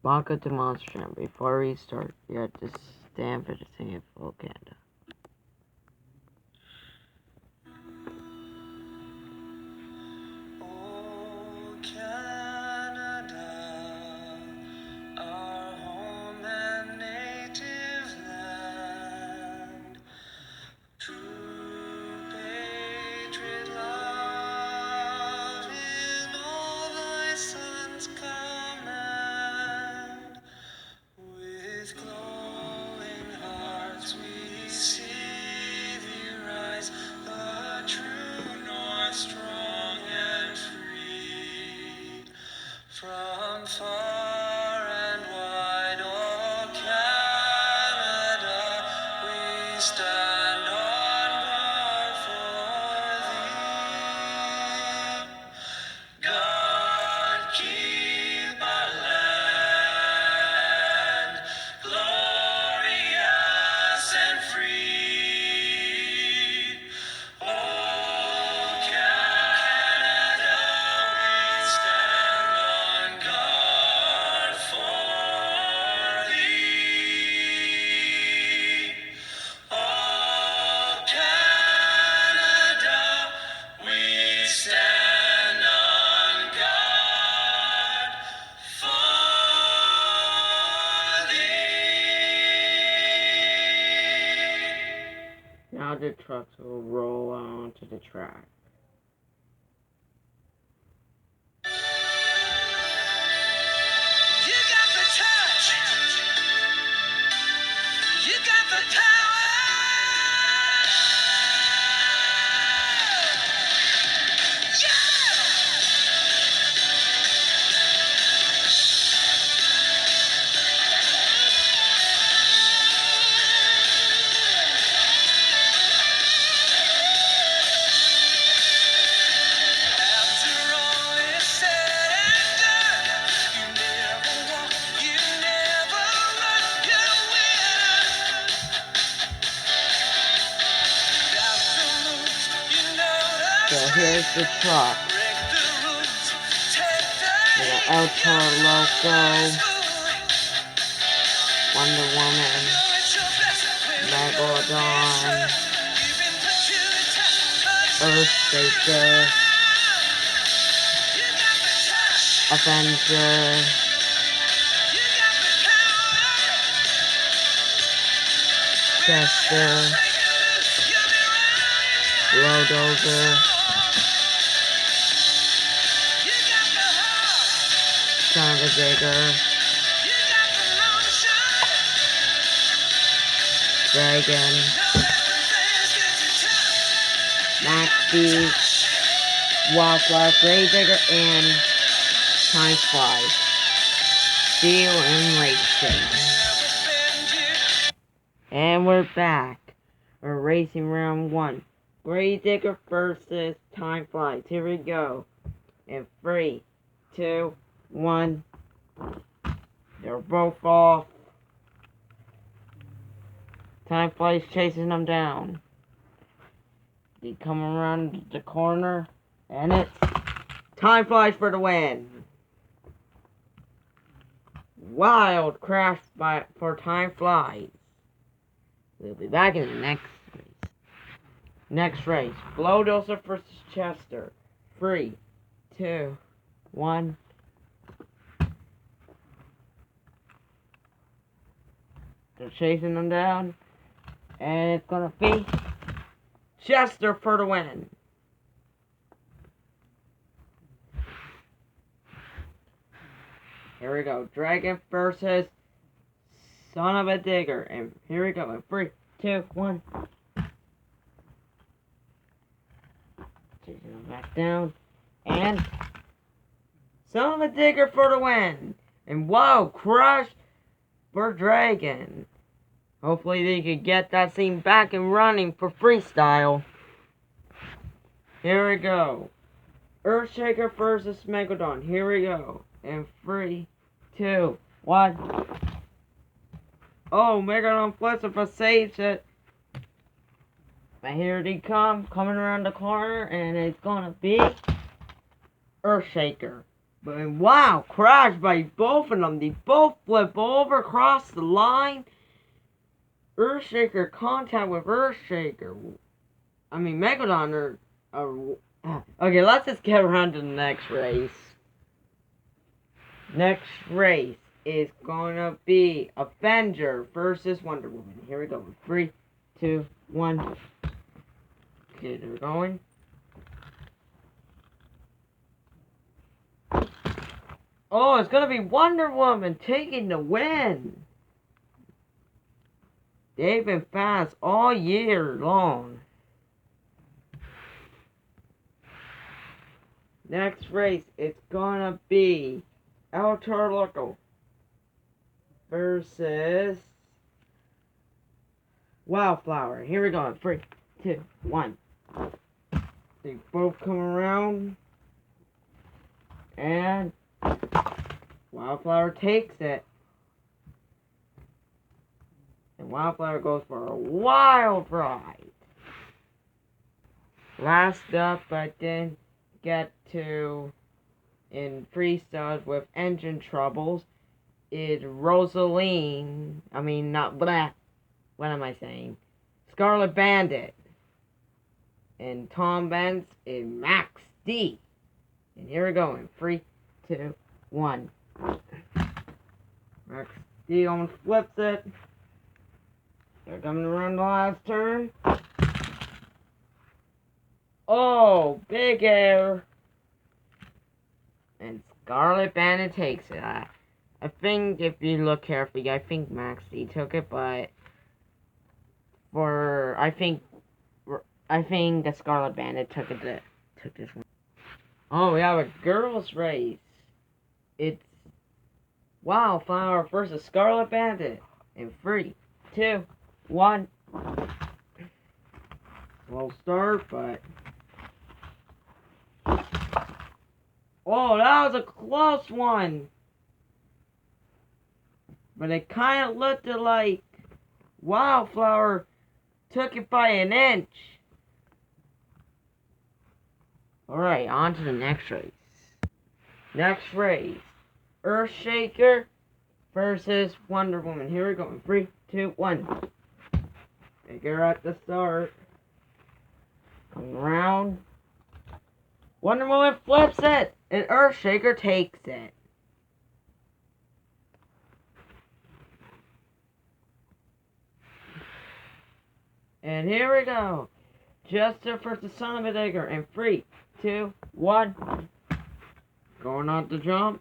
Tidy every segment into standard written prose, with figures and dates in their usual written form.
Baka demonstration. Before we start, you have to stand for the thing at full candle. From far and wide, oh Canada, we stand on guard for thee. God keep our land glorious and free. Oh Canada, we stand on guard for thee. Oh Canada, we stand on guard for thee. Now the trucks will roll onto the track. You got the touch. You got the power. After all is said and done, you never walk, you never run, you're a winner. Without the moves, you know So the here's the truck. break the rules, take the With an heat, Eltor you're logo, school. Wonder Woman, Know it's your blessing when you Megalodon, you've been put to the test, but Earthshaker, you got the touch, Avenger, you got the power. Chester, Blowdozer, Son of a Digger, Dragon, Max Beast, Wildflower, Gravedigger, and Time Flies. Steel and Racing. And we're back. We're racing round 1. Gravedigger versus Time Flies. Here we go. In 3, 2, 1. They're both off. Time Flies chasing them down. They come around the corner, and it's Time Flies for the win. Wild crash for Time Flies. We'll be back in the next race. Next race, Blowdozer versus Chester. 3, 2, 1. They're chasing them down, and it's gonna be Chester for the win. Here we go, Dragon versus Son of a Digger, and here we go, in 3, 2, 1. Chasing them back down, and Son of a Digger for the win. And wow, crush for Dragon. Hopefully they could get that scene back and running for freestyle. Here we go. Earthshaker versus Megalodon. Here we go. In 3, 2, 1. Oh, Megalodon flips but saves it. But here they come, coming around the corner, and it's gonna be Earthshaker. But wow, crashed by both of them. They both flip over, cross the line. Earthshaker contact with Earthshaker. I mean, Megalon okay, let's just get around to the next race. Next race is gonna be Avenger versus Wonder Woman. Here we go. 3, 2, 1. Okay, they're going. Oh, it's gonna be Wonder Woman taking the win. They've been fast all year long. Next race, it's gonna be El Toro Loco versus Wildflower. Here we go. 3, 2, 1. They both come around. And Wildflower takes it. And Wildflower goes for a wild ride. Last up, but didn't get to in freestyles with engine troubles is Rosaline. I mean, not Black. What am I saying? Scarlet Bandit. And Tom Benz is Max D. And here we go in 3, 2, 1. Max D almost flips it. They're coming around the last turn. Oh, big air. And Scarlet Bandit takes it. I think if you look carefully, I think Max D took it, but I think the Scarlet Bandit took this one. Oh, we have a girls' race. It's Wildflower versus Scarlet Bandit. In 3, 2, 1. We'll start, but oh, that was a close one. But it kind of looked like Wildflower took it by an inch. Alright, on to the next race. Next race. Earthshaker versus Wonder Woman. Here we go. In 3, 2, 1. Take her at the start. Coming around. Wonder Woman flips it. And Earthshaker takes it. And here we go. Jester versus Son of a Digger. In 3, 2, 1. Going on the jump.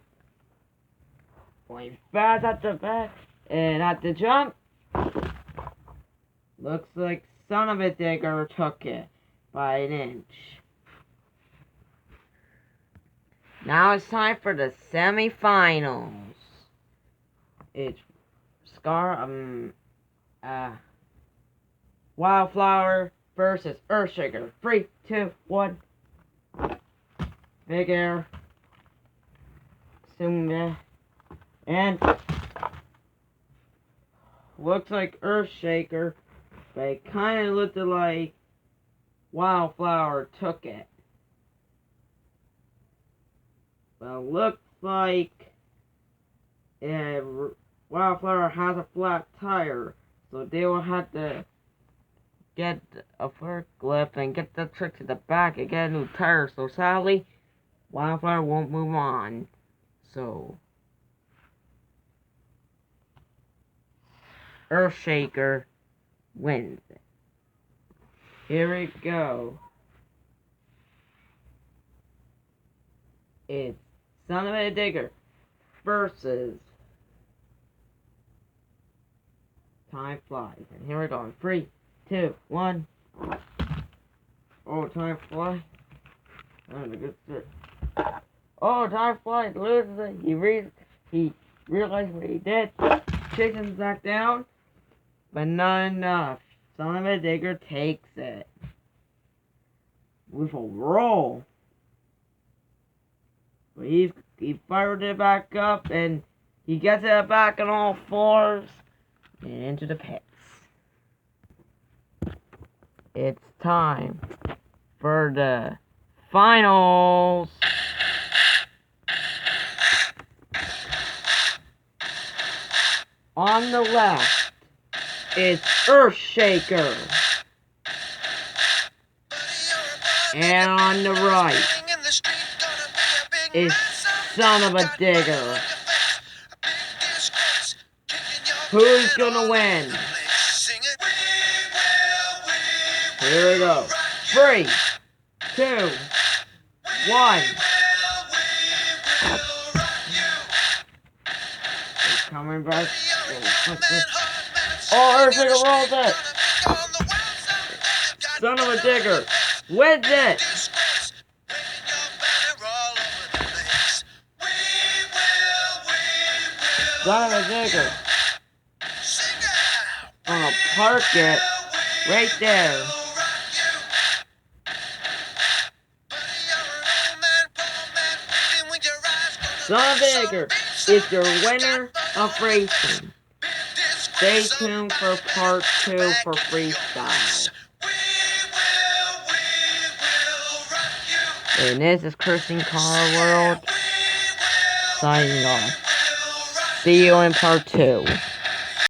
Going fast at the back. And at the jump. Looks like Son of a Digger took it by an inch. Now it's time for the semifinals. It's Wildflower versus Earthshaker. 3, 2, 1. Big air. Soon and looks like Earthshaker, but it kind of looked like Wildflower took it. But looks like Wildflower has a flat tire, so they will have to get a forklift and get the truck to the back and get a new tire. So sadly, Wildflower won't move on. So Earthshaker wins it. Here we go. It's Son of a Digger versus Time Flies. And here we go. In 3, 2, 1. Oh, Time Flies. That was a good start. Oh, Time Flies loses it. He realized what he did. Takes him back down. But not enough. Son of a Digger takes it. With a roll. But he fired it back up and he gets it back on all fours and into the pits. It's time for the finals. On the left, it's Earthshaker. And on the right, it's Son of a Digger. Who's gonna win? Here we go. 3, 2, 1. It's coming back. Oh, Earthshaker rolls it. Son of a Digger wins it. Son of a Digger. I'm gonna park it right there. Son of a Digger is your winner of racing. Stay tuned for part 2 for freestyle. And this is Christian Car World signing off. See you in part 2.